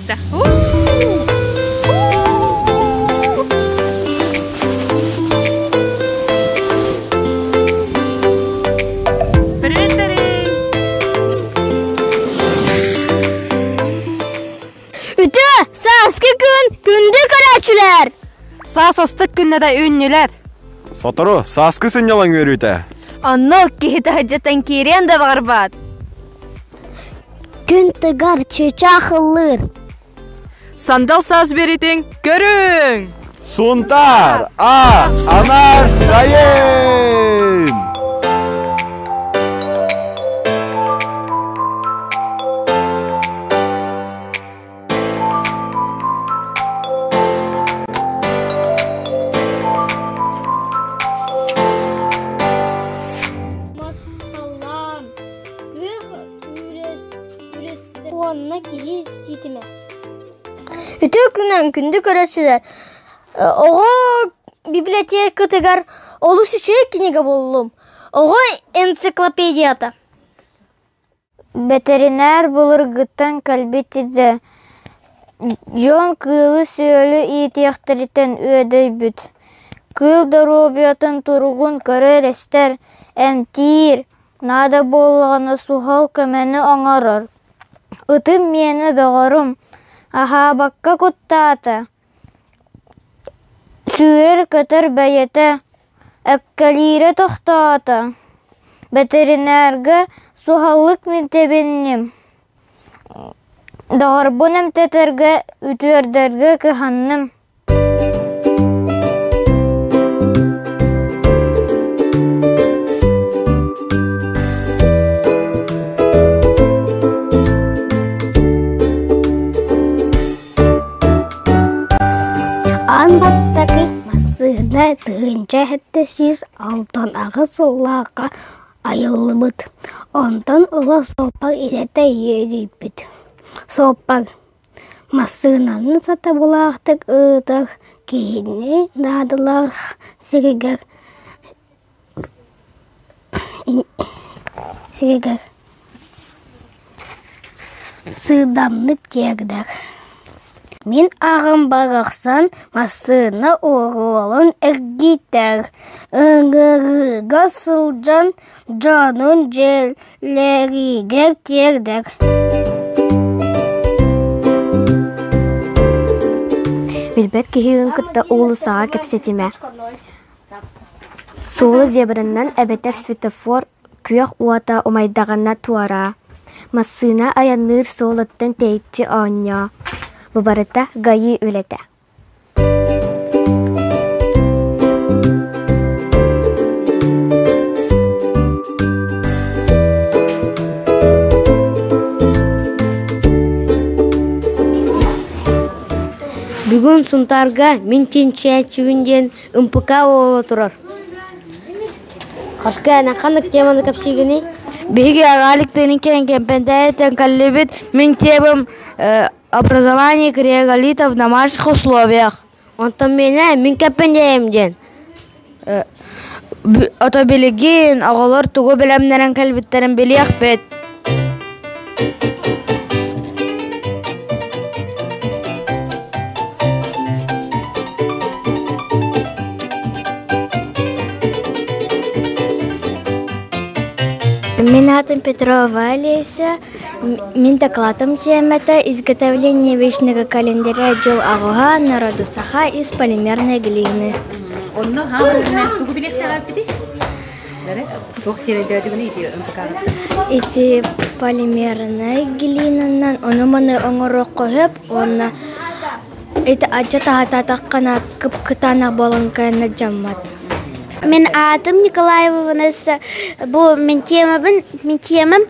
da. Ütü, saskı gün, gündü karaçılar. Sasastık günde de ünlüler. Sotoru, saskısın yalan görüyte. Anno kihita hacatan kiren de barbat. Gün tıgar çeçakılır. Sandal saz beritin, görün. Suntar, anar, sayın. Ütü günden gündü karaçılar. Oğa biblioteka tıgar oluşu kiniga buldum. Oğa ensiklopediyata. Veteriner bulur gıttan kalbetide. John kılı söylü ihtiyaktariten ödey büt. Kıl darobiyatın turgun kare rester. Emtir. Nada bolağına suhal kemeni angarar. Itım meni dağarım. Aha bakka kuttata. Sürer kötür beyete. Ekkalire tohtata. Veterinerge suhallık miltebennim. Dağarbunem teterge ütüerderge kıhannim. Anbastaki masıda tığınca hettesiz altın ağısıllağa ayılımıt. Ondan ula sopak ilete yedibit. Sopak masığınanı sata bulaktık ıdak kihini dadılak sigigak. Sığdamlık diyagdak. Min ağım bağaksan masığına oğulun ekgitek. Ingırıga sılcan canın cellerige diyagdak. Bilbet ki hüyün kıtta oğlu sağa kepsetime. Soğulu zebrinden ebeter svetofor kuyaq uata omaydağına tuara. Masığına ayanır soğulattan teyitçi anya. Bu barıda gayı ülete. Bugün suntarga minçin çeçivinden ımpıka oğlu turur. Kaşka anakanlık yamanı kapsigini. Bihi agalik teninken kempentayeten kallibit min тебам образование криегалитов в домашних условиях. Он там меня min kempentayemden. Otobilgin ağalar tuğu bilemlerin kalbitlerin biliyek bet. Меня Петрова Олеся. Min докладом темата изготовление вечного календаря жыл ағуға народу саха из полимерной глины. Онно хамы тугу билектер аппити? Тух терелдердигини ити ымпыкагы. Ити полимерной глинанан оны-маны оңырық қойып, оны ити ажа тахата-таққана кып-кытана болынкайына жаммат. Мен adım Николаева Ванесса. Bu min temam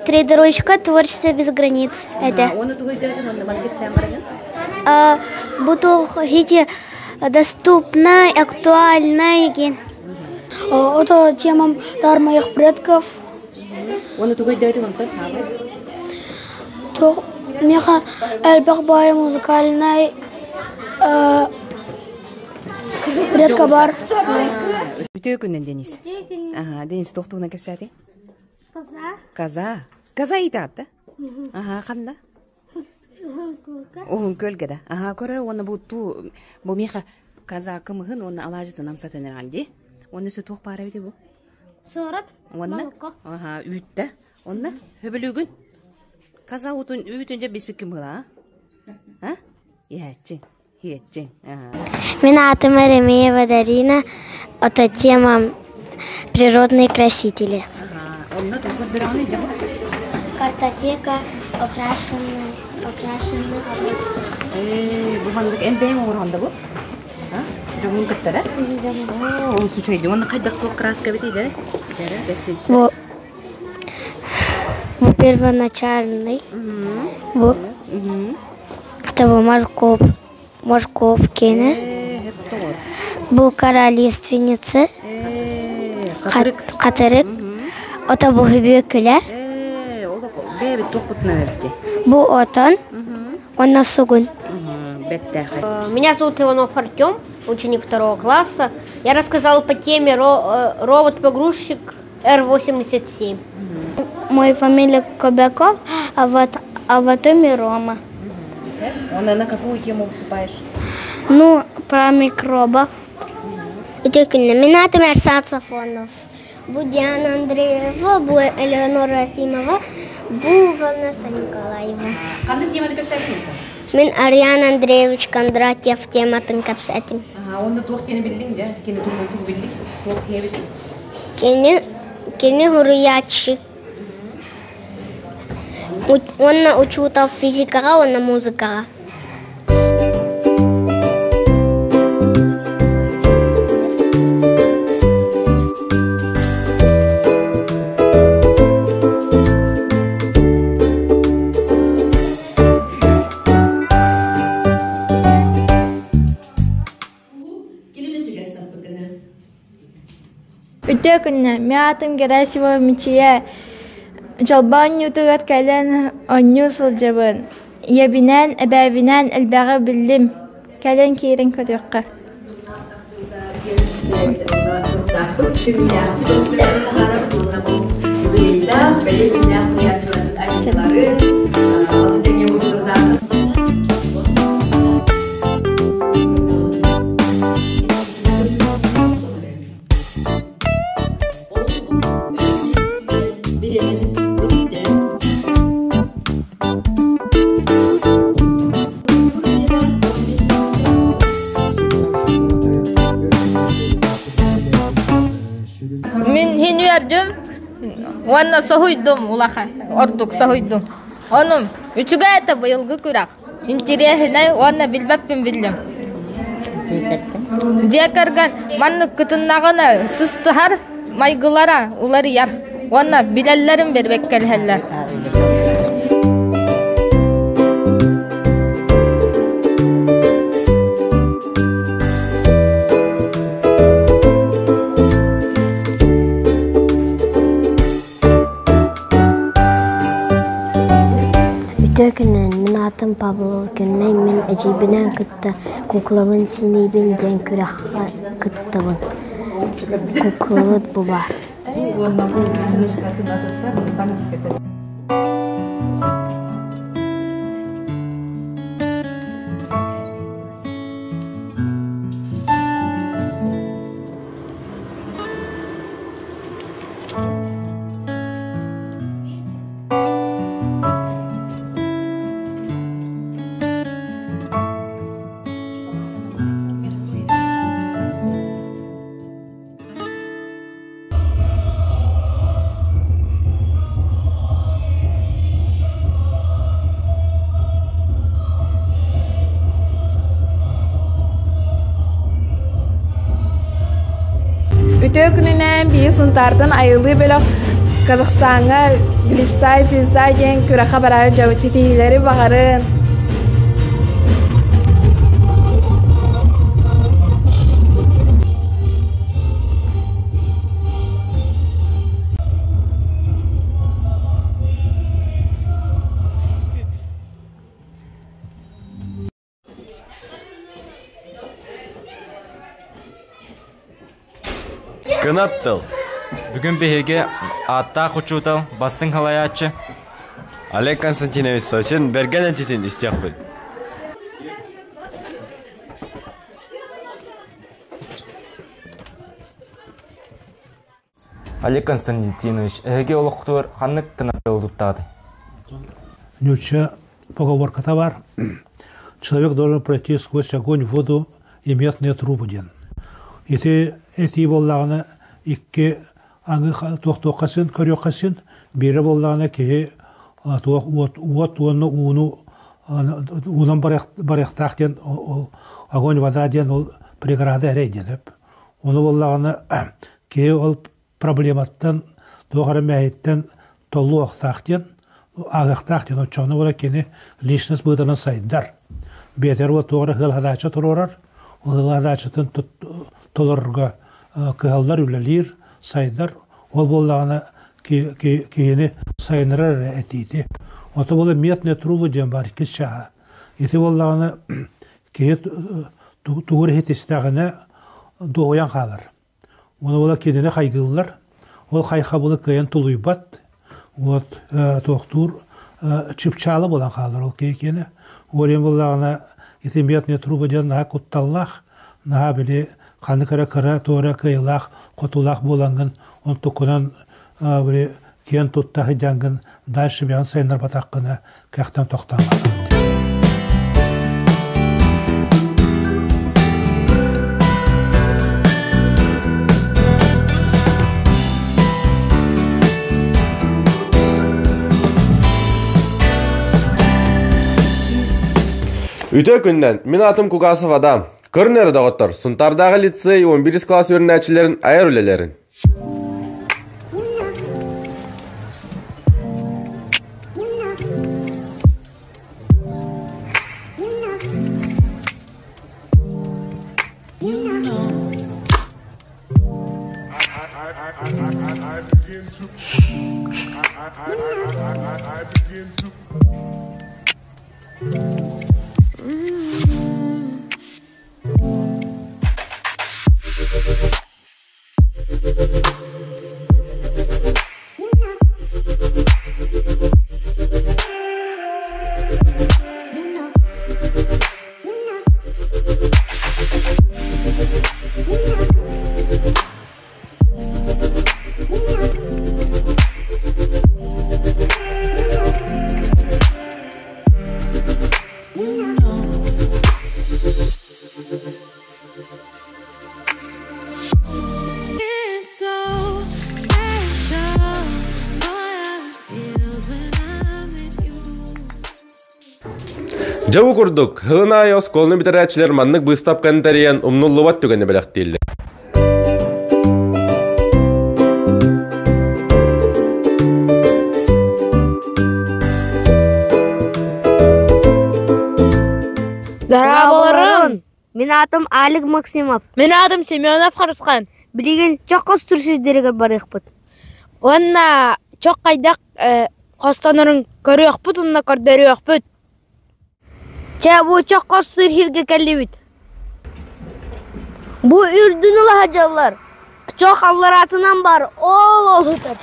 тренировка творчество без границ. Это. Оны тугу дедин, оны балгит сен барагын? Bu хити доступно, актуально еген. Это темам дар моих предков. Оны тугу дедин, онтан хабы? То меха элбахбая музыкальный предка бар. Ütü günden Deniz. Aha, Deniz tohtuğuna kepsati? Kaza. Kaza iti hatta? Aha, kanda? Оғын көлгеді. Аға, көрі, оны бұл меха казакы мұғын, оны алажыты намсатын әрғанды. Оны сөй тоқ бары беді бұл? Сорап, балыққа. Аға, үйтті. Оны хөбілігін. Каза үйтінде беспеккім бұла, а? Ечің. Меня атома Ремеева Дарина, это тема природные красители. Картотека, украшенная. Бұғандық әнбейім оғырғанда бұл? Жоғын күттірі? Ол сүчейді. Оны қайдақ бұл краска бетейді? Жәрі, бәкселісі. Бұл первоначальный. Это был морковкины. Бұл королевственницы. Қатырық. Это был гүбекілі. Бәбі тоқпытына өтті. Бұл отан. Он на сугун. Меня зовут Иванов Артем, ученик 2 класса. Я рассказал по теме робот-погрузчик Р-87. Моя фамилия Кобяков, а вот имя Рома. На какую тему выступаешь? Ну, про микробов. Меня Мерсат Сафонов. Будяна Андреева, Элеонора Ефимова, Ванесса Николаева. Қандай темады көпсәтіңіз? Мен Арьян Андреевич Кондратьев тематын көпсәтім. Оны тоқтені білдің, жа? Кені тұғы білдің? Тоқ ебеді? Кені хуруячик. Онна учута физикаға, онна музыкаға. Үтөкүнне мятын Герасимова Мичия жалбан ютугат кэлен онню сылжабын. Ебинен, эбәбинен элбәгы билдим. Кэлен кейрин көтөккә. Min hinüyerdüm, ona sohuydum ulaha, orduk sohuydum. Onun üçüge ete bu yılgı kurak. İntiriyehine ona bilbepim bildim. Jekargan manlık kıtınlağına sıstıhar maygılara uları yar. Ona bilellerim berbek kelheller. Tökünen min atım Pablo Gönley min ecibinen kıtta kuklavın sinibin den kürak kıttavın kuklavıt buba. Үтөкүнүнен бии сунтардын айылы бөлөк Казахстанга Глистай звезда ден күрәхә барары жабыты тийләре багарын. Кынаттыл. Бүгін беге атта құчутал бастың халаячы. Олег Константинович, сен берген әнтетін істеқ біл. Олег Константинович, эге олоқтуыр қанық кінаттыл тұттады? Нюча поговорка-то бар. Человек должен пройти сквозь огонь, воду и медные трубы ден. Эти боллағына икке аңы тоқтоқасын, көріқасын, бері боллағына кеге от оны уыну унан барықтақ ден, огонь, вода ден, ол преграда әрей деніп. Оны боллағына кеге ол проблематтан, доғары мәйттен толу оқтақ ден, ағықтақ ден, отчоны ола кені личность бұдырын сайдар. Бетер ол тоғыры ғылғадачы тұрорар, ол ғылғадачытын толырға кығалдар үлелер, сайдар, ол боллағына кейіні сайынырар әтейді. Оты болы метне трубы ден бар, кіз шаға. Еті боллағына кейі туғыр хетістағына доғыян қалар. Оны бола кедені қайгылылар, ол қайқа болы көйен тұлуйбат, тоқтур чыпчалы болан қалар ол кейкені. Олен боллағына еті метне трубы ден наға құтталлақ, наға біле қаны кіра туғыра көйлақ, құтылақ боланғын, он тұқынан біле кен тұттағы жаңғын дайшы биян сайынар батаққына кәқтен тоқтанған. Үтө күнден, мен атым Кугасов адам. Көрінері доғыттыр, Сунтардағы лицей 11 класс өрінәчілерін айыр үлелерін. Жауы күрдік, ғылына айос қолыны бітірәтшілер маннық бұстап қандариян ұмнуллыват түгені біләқ дейілді. Здраволарын! Мен атым Олег Максимов. Мен атым Семенов Харысқан. Білеген чоқ қостыршыздерігі бар еқпіт. Онна чоқ қайдақ қостанырын көрі еқпіт, онна көрдері еқпіт. Бұл чоқ қостыр хирге кәлі бит. Бұл үрдің ұлағажалар. Чоқ аллар атынан бар, ол олғытыр.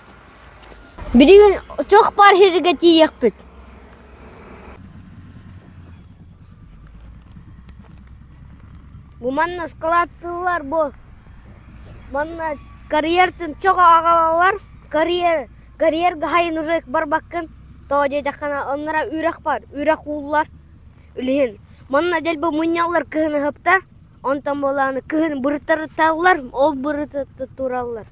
Білеген чоқ бар хирге тей еқпіт. Бұл манна скалаттылар бұл. Манна карьертін чоқ ағалалар. Карьер ғайын ұжық бар баққын. Тоғыде жақана онлара үйрақ бар, үйрақ ұлылар. Үлген. Манна дәл бұл мұнялар кіғіні ғыпта. Онтан болағыны кіғіні бұрыттары тағылар, ол бұрыты туралар.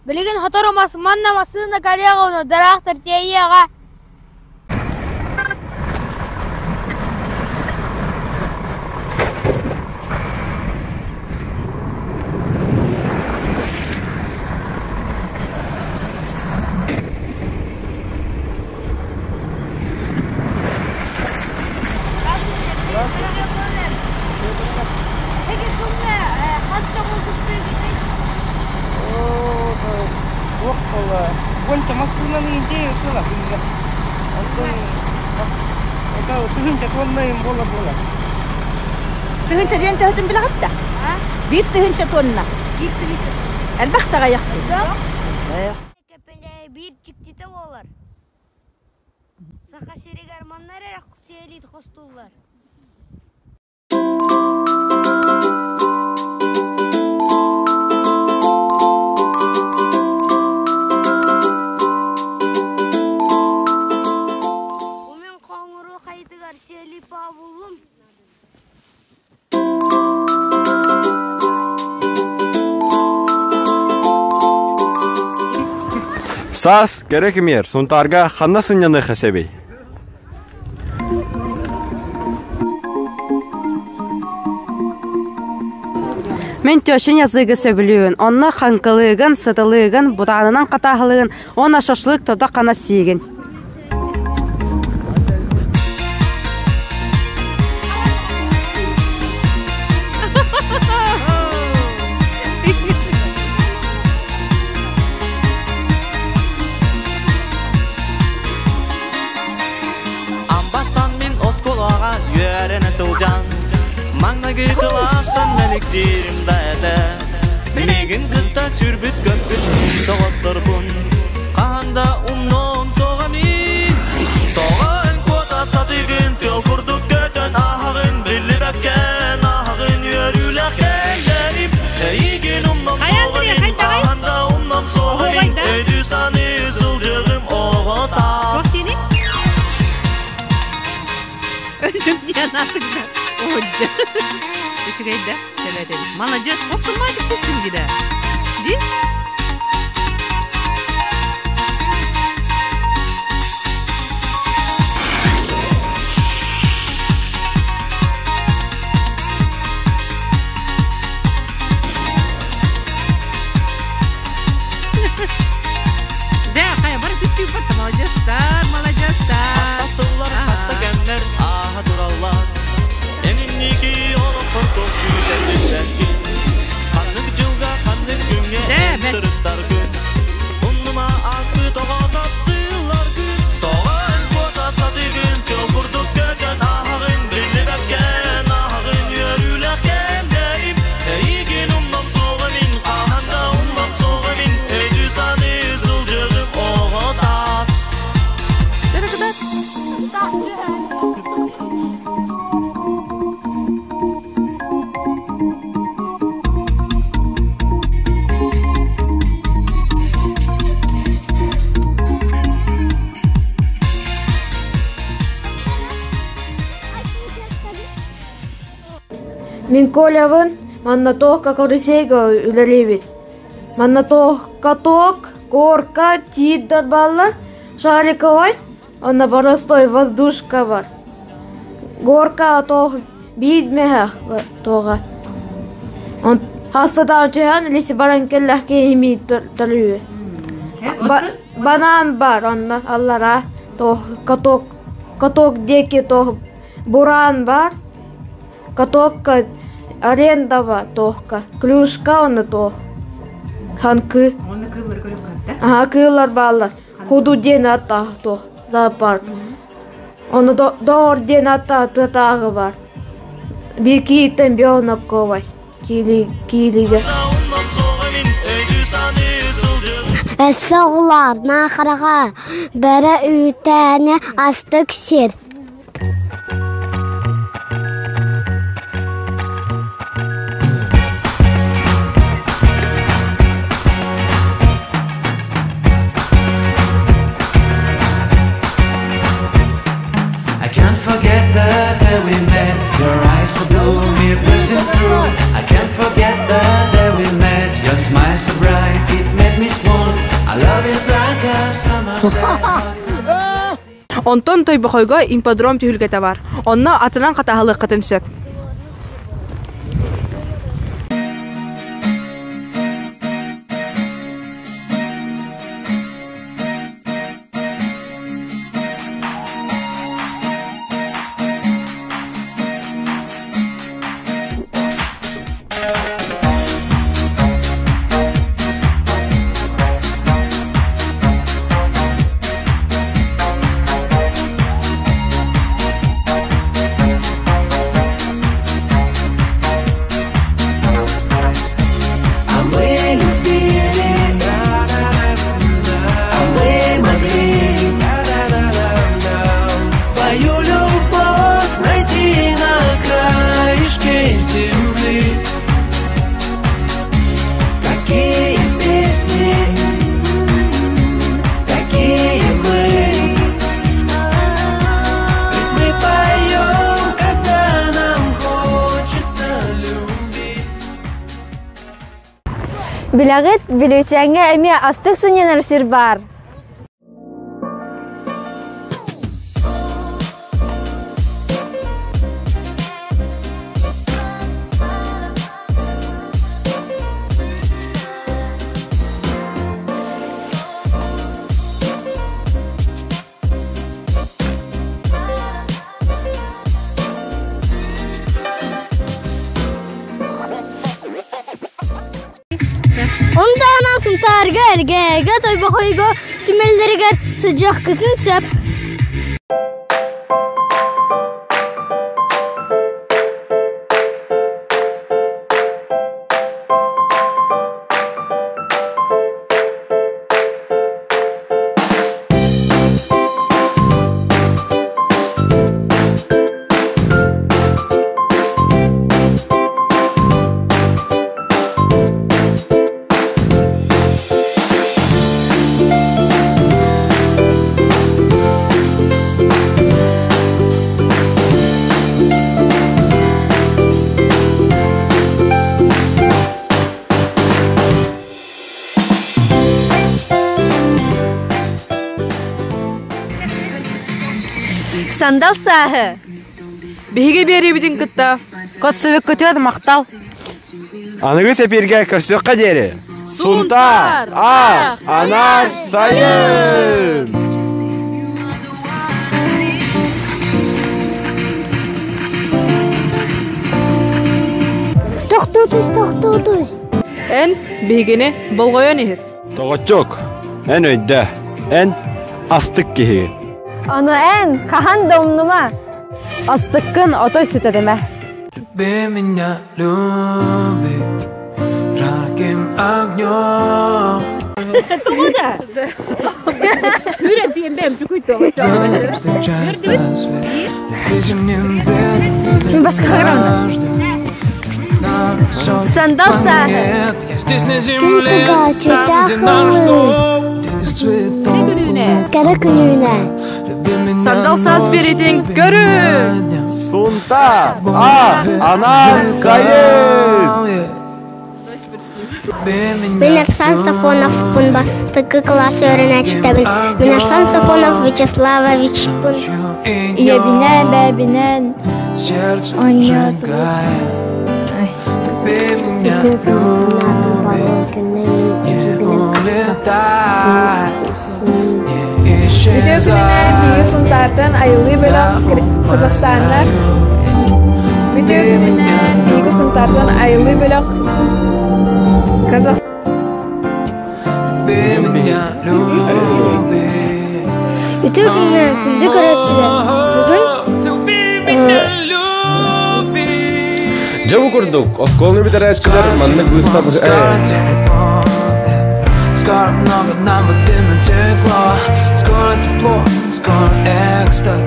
Білген ғатарымасы манна масыны карьяға оны дарақтыр тейеға. Гонча масынаны идея шыла. Это тыгынча тоннайым бола. Тыгынча ден тәһтін білі қатта? Бит тыгынча тонна. Әлбақтаға яқты. Кепенде bir çıktı olar. Saha şeriger manlar erak selit hostullar. Арсений Павловым. Сас керек емер, сонтарға қанна сыняны қасебей. Мен төшін языгы сөбілуін, онна қанқылығын, сытылығын, бұтанынан қатағылығын, ona шашлық тода қана сейгін. Ambastan min oskolağa yörene soğucan Mağnagı kılastan meliklerim dayada Megin kılta sürbüt köpüt Doğuttur bun Kahanda umnon soğamin Doğan kota satıgın Tiyol kurduk kötön ahağın Billi bekken ahağın Yörülekken derip Eygin umnon soğamin Kahanda umnon soğamin Ödü sanı sılcığım oğu sağ Öldüm diyen artık da. Hoca. Küçük evde. Şöyle edelim. Malacağız. Korksulmaydık kızım gider. Değil mi? De, kaya bari püskü yupatta. Malacağızlar. Malacağızlar. Asıllar hasta gemler aha durallar Eninniki olup korkup güzelliklerkin Kanlık cılga kanlık günge sırıtlar gün Unnuma azgı toğaza sığırlar gün Toğan kota satı gün Tiyol kurduk göken ahağın Birli bekken ahağın Yörülekken deyip Eygin umlam soğamin Kahanda umlam soğamin Öydü sanı sılcığım oğu saz Nereye kadar? Min kolevun manna tohka koriseigo ylelivit. Manna tohka korka tiiddat balla шариковой, она простой воздушка бар. Горка тох бидмех тога. Он хастадан жан лиси баран келлахке ими талуе. Банан бар онна аллара тох каток деки тох буран бар. Катокка аренда бар тохка. Клюшка онна тох. Ханкы. Оны кылыр көріп қатты? Ага, кылар балар. Худу ден ата то зоопарк. Оны доор ден ата тағы бар. Bir kitten бионок ковай. Килиге. Соғылар нақыраға бәрі үйтәне астық сер. Forget the day we met. Your eyes so blue, me piercing through. I can't forget the day we met. Your smile so bright, it made me swoon. Our love is like a summer's day. Онтон той бөхойго имподром түйілгеті бар. Онна атынан қатағылық қытын сөп. Bilagit bilüçenge emi astık sınyanır sir bar. Ondan suntar gelge gatoy bakoygo tümellerige sıcak kıkın söp. Sandal sahı. Биһиге биэрибитин кытта. Кот сывык көтөд мактал. Аныңыз эпирге кырсыкка дери. Сунтар, ак, анар, сайын. Тоқтотус. Эн биһигене болгоyon ихир. Тоғочок. Эн өйдө. Эн астык киһи. Onu en kahan domnuma. Астыккын отой сүтөдөмө. Люби меня, люби, жарким огнем. Это куда? Юрий, ты им чукуй-то. Sandal sahı. Kara gününe. Sandal saz biridin görün. Suntar, ак, анар, сайын. Мен Арсан Сафонов пун бастыкы класс öğrençтебин. Мен Арсан Сафонов Вячеславович пун. Ебинен, бебинен. Oynadım. Video gününe Bilgi Suntar'dan ayrılı bölüm Kazakistanlar. Video gününe Bilgi Suntar'dan ayrılı bölüm Kazakistan. Video gününe Güldü Karaçı'da bugün Жабу курдук. Осколны битарэчкилер маннык выстап. Скоро много нам в один тепло. Скоро тепло, скоро экстаз.